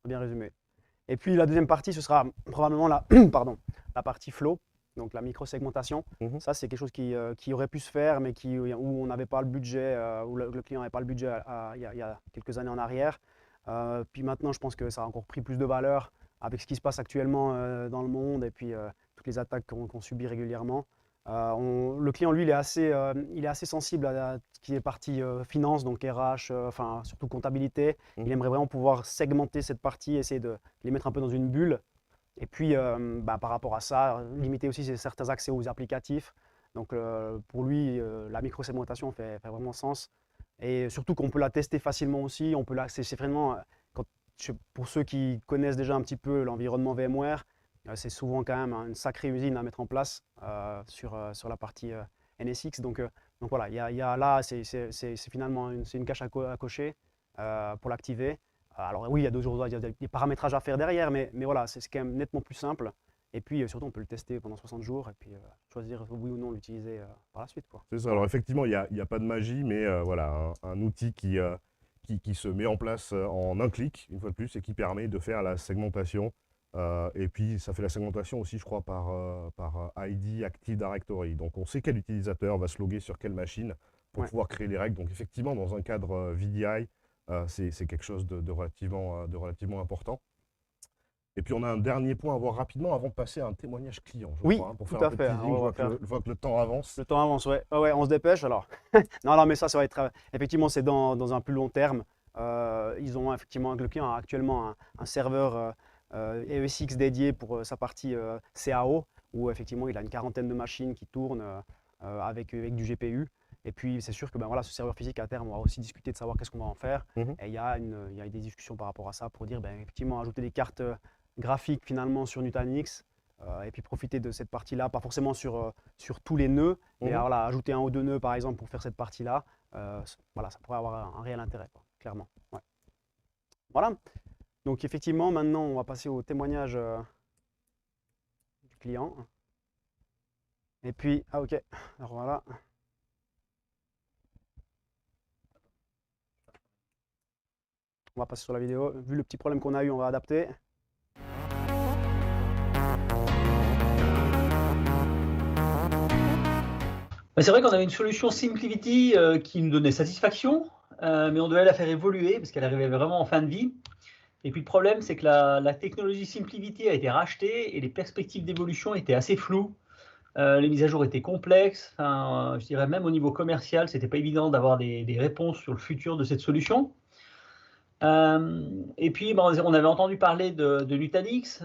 Bien résumé. Et puis la deuxième partie, ce sera probablement la partie flow, donc la micro-segmentation. Ça, c'est quelque chose qui aurait pu se faire, mais où on n'avait pas le budget, où le client n'avait pas le budget il y a quelques années en arrière. Puis maintenant, je pense que ça a encore pris plus de valeur avec ce qui se passe actuellement dans le monde et puis toutes les attaques qu'on subit régulièrement. Le client, lui, il est assez sensible à ce qui est partie finance, donc RH, surtout comptabilité. Il aimerait vraiment pouvoir segmenter cette partie, essayer de les mettre un peu dans une bulle. Et puis, par rapport à ça, limiter aussi certains accès aux applicatifs. Donc, pour lui, la micro-segmentation fait vraiment sens. Et surtout qu'on peut la tester facilement aussi. C'est vraiment, pour ceux qui connaissent déjà un petit peu l'environnement VMware, c'est souvent quand même une sacrée usine à mettre en place sur la partie NSX. Donc voilà, là, c'est finalement une cache à cocher pour l'activer. Alors oui, il y a des paramétrages à faire derrière, mais voilà, c'est quand même nettement plus simple. Et puis surtout, on peut le tester pendant 60 jours et puis choisir oui ou non l'utiliser par la suite. C'est ça. Alors effectivement, il n'y a pas de magie, mais voilà, un outil qui se met en place en un clic, une fois de plus, et qui permet de faire la segmentation. Et puis, ça fait la segmentation aussi, je crois, par ID Active Directory. Donc, on sait quel utilisateur va se loguer sur quelle machine pour pouvoir créer les règles. Donc, effectivement, dans un cadre VDI, c'est quelque chose de relativement important. Et puis, on a un dernier point à voir rapidement avant de passer à un témoignage client, je crois, pour faire un peu de teasing. Je vois que le temps avance. Le temps avance, ouais. On se dépêche, alors. non, mais ça va être… Effectivement, c'est dans un plus long terme. Ils ont effectivement, le client a actuellement un serveur ESX dédié pour sa partie CAO, où effectivement il a une quarantaine de machines qui tournent avec du GPU. Et puis c'est sûr que voilà, ce serveur physique à terme, on va aussi discuter de savoir qu'est-ce qu'on va en faire. Et il y a des discussions par rapport à ça pour dire effectivement ajouter des cartes graphiques finalement sur Nutanix et puis profiter de cette partie-là, pas forcément sur tous les nœuds, mais voilà, ajouter 1 ou 2 nœuds par exemple pour faire cette partie-là. Voilà, ça pourrait avoir un réel intérêt, clairement. Ouais. Voilà. Donc effectivement, maintenant, on va passer au témoignage du client. Et puis, ok, alors voilà. On va passer sur la vidéo. Vu le petit problème qu'on a eu, on va adapter. C'est vrai qu'on avait une solution SimpliVity qui nous donnait satisfaction, mais on devait la faire évoluer parce qu'elle arrivait vraiment en fin de vie. Et puis le problème, c'est que la technologie SimpliVity a été rachetée et les perspectives d'évolution étaient assez floues. Les mises à jour étaient complexes. Je dirais même au niveau commercial, ce n'était pas évident d'avoir des réponses sur le futur de cette solution. Et puis, on avait entendu parler de Nutanix.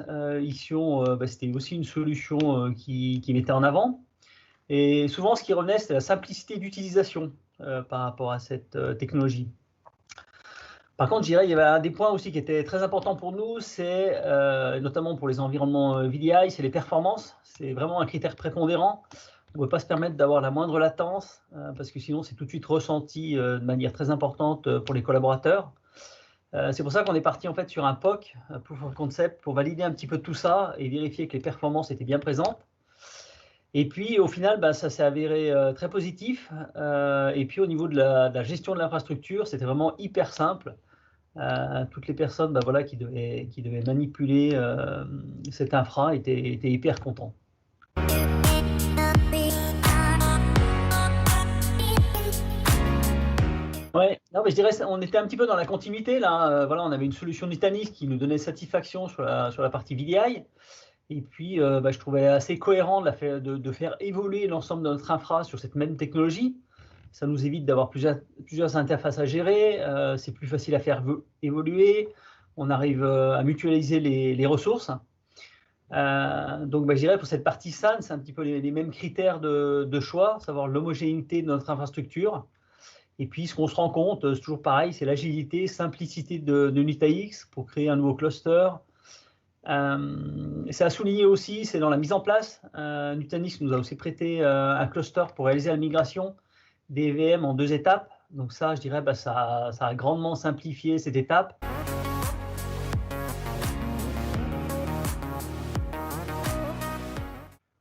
C'était aussi une solution qui mettait en avant. Et souvent, ce qui revenait, c'était la simplicité d'utilisation par rapport à cette technologie. Par contre, je dirais, il y avait un des points aussi qui était très important pour nous, c'est notamment pour les environnements VDI, c'est les performances. C'est vraiment un critère prépondérant. On ne peut pas se permettre d'avoir la moindre latence, parce que sinon, c'est tout de suite ressenti de manière très importante pour les collaborateurs. C'est pour ça qu'on est parti en fait sur un POC, Proof of Concept, pour valider un petit peu tout ça et vérifier que les performances étaient bien présentes. Et puis, au final, bah, ça s'est avéré très positif. Et puis, au niveau de la gestion de l'infrastructure, c'était vraiment hyper simple. Toutes les personnes bah, voilà, qui devaient manipuler cette infra étaient hyper contents. Ouais, non, mais je dirais, on était un petit peu dans la continuité là. Voilà, on avait une solution Nutanix qui nous donnait satisfaction sur la partie VDI. Et puis, bah, je trouvais assez cohérent de faire évoluer l'ensemble de notre infra sur cette même technologie. Ça nous évite d'avoir plusieurs interfaces à gérer. C'est plus facile à faire évoluer. On arrive à mutualiser les ressources. Donc, bah, je dirais pour cette partie SAN, c'est un petit peu les mêmes critères de choix, savoir l'homogénéité de notre infrastructure. Et puis, ce qu'on se rend compte, c'est toujours pareil, c'est l'agilité, simplicité de Nutanix pour créer un nouveau cluster. C'est à souligner aussi, c'est dans la mise en place. Nutanix nous a aussi prêté un cluster pour réaliser la migration des VM en 2 étapes. Donc ça, je dirais, bah, ça a grandement simplifié cette étape.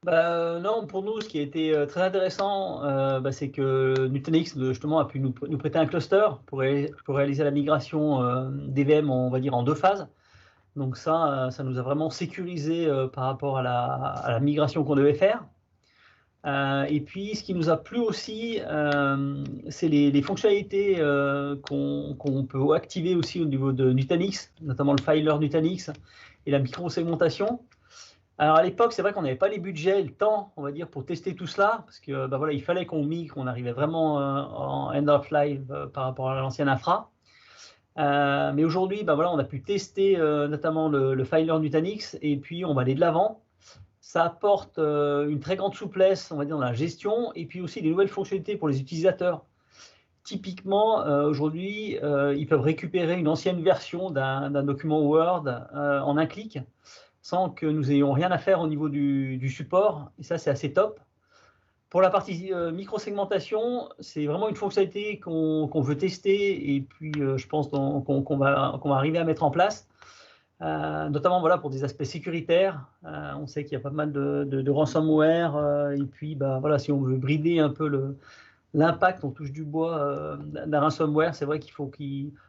Bah, non, pour nous, ce qui a été très intéressant, bah, c'est que Nutanix justement a pu nous prêter un cluster pour réaliser la migration des VM, on va dire, en 2 phases. Donc ça nous a vraiment sécurisé par rapport à la migration qu'on devait faire. Et puis, ce qui nous a plu aussi, c'est les fonctionnalités qu'on peut activer aussi au niveau de Nutanix, notamment le filer Nutanix et la micro-segmentation. Alors à l'époque, c'est vrai qu'on n'avait pas les budgets et le temps, on va dire, pour tester tout cela, parce que bah, voilà, il fallait qu'on migre, qu'on arrivait vraiment en end of life par rapport à l'ancienne infra. Mais aujourd'hui, bah, voilà, on a pu tester notamment le filer Nutanix, et puis on va aller de l'avant. Ça apporte une très grande souplesse, on va dire, dans la gestion, et puis aussi des nouvelles fonctionnalités pour les utilisateurs. Typiquement, aujourd'hui, ils peuvent récupérer une ancienne version d'un document Word en un clic, sans que nous ayons rien à faire au niveau du support, et ça, c'est assez top. Pour la partie micro-segmentation, c'est vraiment une fonctionnalité qu'on veut tester, et puis je pense qu'on va arriver à mettre en place. Notamment voilà, pour des aspects sécuritaires. On sait qu'il y a pas mal de ransomware, et puis bah, voilà, si on veut brider un peu l'impact, on touche du bois d'un ransomware, c'est vrai qu'il faut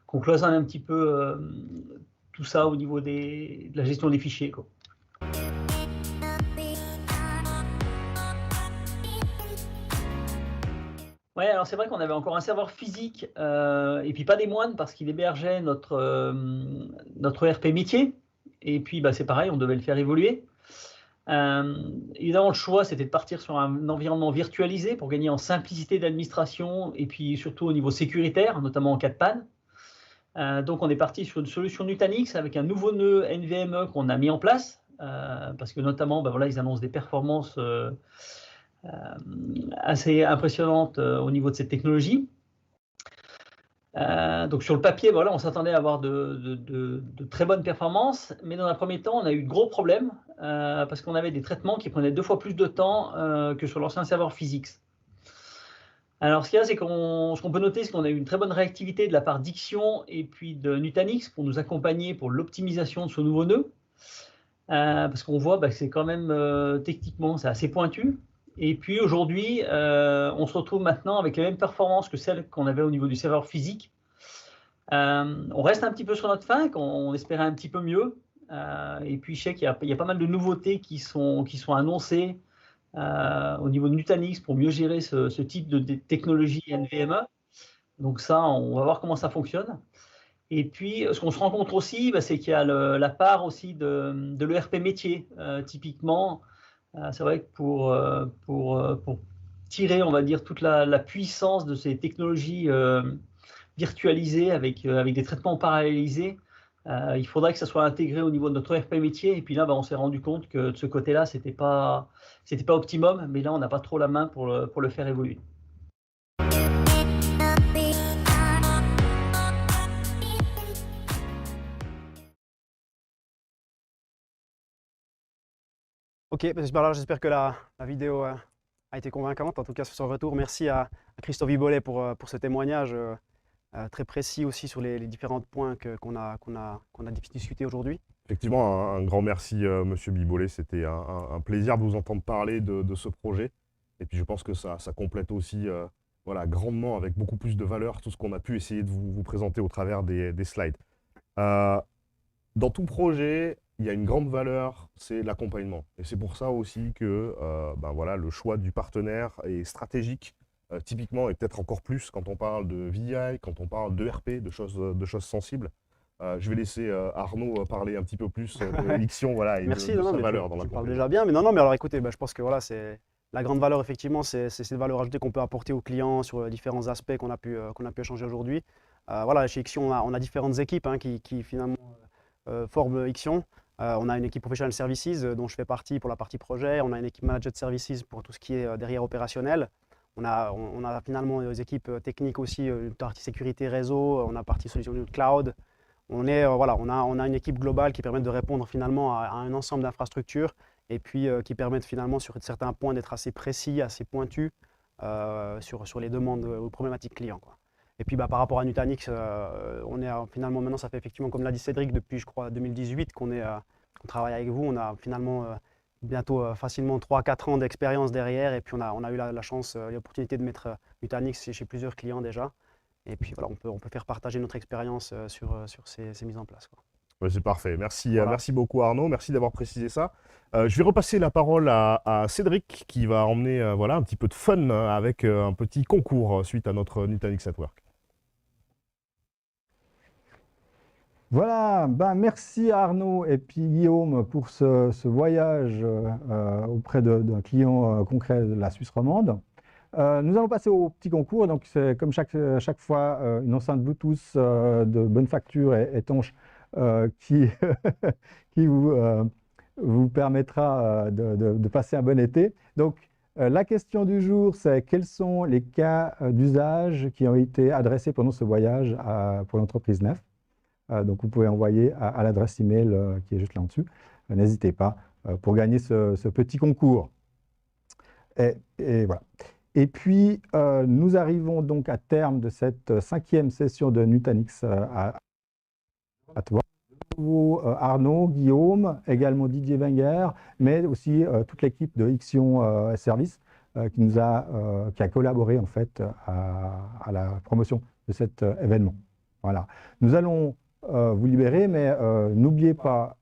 qu'on cloisonne un petit peu tout ça au niveau de la gestion des fichiers, quoi. Ouais, alors c'est vrai qu'on avait encore un serveur physique, et puis pas des moindres, parce qu'il hébergeait notre ERP métier. Et puis bah, c'est pareil, on devait le faire évoluer. Évidemment, le choix, c'était de partir sur un environnement virtualisé pour gagner en simplicité d'administration, et puis surtout au niveau sécuritaire, notamment en cas de panne. Donc on est parti sur une solution Nutanix avec un nouveau nœud NVMe qu'on a mis en place, parce que notamment, bah, voilà, ils annoncent des performances assez impressionnante au niveau de cette technologie. Donc sur le papier, voilà, on s'attendait à avoir de très bonnes performances, mais dans un premier temps, on a eu de gros problèmes parce qu'on avait des traitements qui prenaient 2 fois plus de temps que sur l'ancien serveur physique. Alors ce qu'il y a, c'est ce qu'on peut noter, c'est qu'on a eu une très bonne réactivité de la part d'Ixion et puis de Nutanix pour nous accompagner pour l'optimisation de ce nouveau nœud, parce qu'on voit bah, que c'est quand même techniquement, c'est assez pointu. Et puis aujourd'hui, on se retrouve maintenant avec les mêmes performances que celles qu'on avait au niveau du serveur physique. On reste un petit peu sur notre faim, on espérait un petit peu mieux. Et puis je sais qu'il y a pas mal de nouveautés qui sont annoncées au niveau de Nutanix pour mieux gérer ce type de technologie NVMe. Donc ça, on va voir comment ça fonctionne. Et puis, ce qu'on se rend compte aussi, bah, c'est qu'il y a la part aussi de l'ERP métier. Typiquement, c'est vrai que pour tirer, on va dire, toute la puissance de ces technologies virtualisées avec des traitements parallélisés, il faudrait que ça soit intégré au niveau de notre ERP métier. Et puis là, bah, on s'est rendu compte que de ce côté-là, c'était pas optimum, mais là, on n'a pas trop la main pour le faire évoluer. Ok, j'espère que la vidéo a été convaincante. En tout cas, sur son retour, merci à Christophe Vibolet pour ce témoignage très précis aussi sur les différents points qu'on a discutés aujourd'hui. Effectivement, un grand merci, Monsieur Bibollet. C'était un plaisir de vous entendre parler de ce projet. Et puis, je pense que ça complète aussi voilà, grandement, avec beaucoup plus de valeur, tout ce qu'on a pu essayer de vous présenter au travers des slides. Dans tout projet, il y a une grande valeur, c'est l'accompagnement. Et c'est pour ça aussi que ben voilà, le choix du partenaire est stratégique, typiquement, et peut-être encore plus quand on parle de VI, quand on parle de RP, de choses sensibles. Je vais laisser Arnaud parler un petit peu plus de Ixion, voilà, et Merci, de non, sa mais valeur dans tu parles l'accompagnement. déjà bien, mais non, mais alors écoutez, je pense que voilà, c'est la grande valeur, effectivement, c'est cette valeur ajoutée qu'on peut apporter aux clients sur différents aspects qu'on a pu échanger aujourd'hui. Voilà, chez Ixion, on a différentes équipes hein, qui finalement forment Ixion. On a une équipe Professional Services dont je fais partie pour la partie projet. On a une équipe Managed Services pour tout ce qui est derrière opérationnel. On a finalement des équipes techniques aussi, une partie sécurité réseau, on a partie solution de cloud. Voilà, on a une équipe globale qui permet de répondre finalement à un ensemble d'infrastructures et puis qui permettent finalement sur certains points d'être assez précis, assez pointus sur les demandes aux problématiques clients, quoi. Et puis par rapport à Nutanix, finalement maintenant ça fait effectivement, comme l'a dit Cédric, depuis je crois 2018 qu'on travaille avec vous. On a finalement bientôt facilement 3-4 ans d'expérience derrière et puis on a eu la chance, l'opportunité de mettre Nutanix chez plusieurs clients déjà. Et puis voilà, on peut faire partager notre expérience sur ces mises en place, quoi. Ouais, c'est parfait. Merci, Voilà. merci beaucoup Arnaud, merci d'avoir précisé ça. Je vais repasser la parole à Cédric qui va emmener voilà, un petit peu de fun avec un petit concours suite à notre Nutanix at Work. Voilà, ben merci Arnaud et puis Guillaume pour ce voyage auprès d'un client concret de la Suisse romande. Nous allons passer au petit concours. Donc, c'est comme chaque fois une enceinte Bluetooth de bonne facture et étanche qui, qui vous permettra de passer un bon été. Donc, la question du jour, c'est quels sont les cas d'usage qui ont été adressés pendant ce voyage pour l'entreprise NEF. Donc, vous pouvez envoyer à l'adresse email qui est juste là en dessus. N'hésitez pas pour gagner ce petit concours. Et voilà. Et puis, nous arrivons donc à terme de cette 5e session de Nutanix at Work. Arnaud, Guillaume, également Didier Wenger, mais aussi toute l'équipe de Ixion Service qui a collaboré en fait à la promotion de cet événement. Voilà. Nous allons vous libérer, mais n'oubliez pas,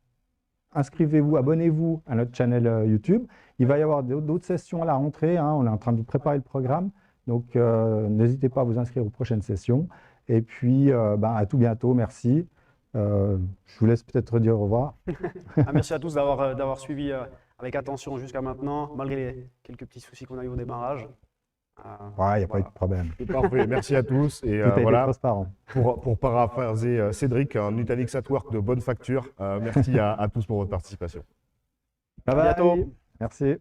inscrivez-vous, abonnez-vous à notre channel YouTube. Il va y avoir d'autres sessions à la rentrée, hein. On est en train de préparer le programme, donc n'hésitez pas à vous inscrire aux prochaines sessions. Et puis, à tout bientôt, merci. Je vous laisse peut-être dire au revoir. Merci à tous d'avoir suivi avec attention jusqu'à maintenant, malgré les quelques petits soucis qu'on a eu au démarrage. Ouais, il n'y a pas eu de problème. C'est parfait, merci à tous. Et Tout a été voilà, transparent. pour paraphraser Cédric, un Nutanix at Work de bonne facture. Merci à tous pour votre participation. Bye À bientôt. bye. Merci.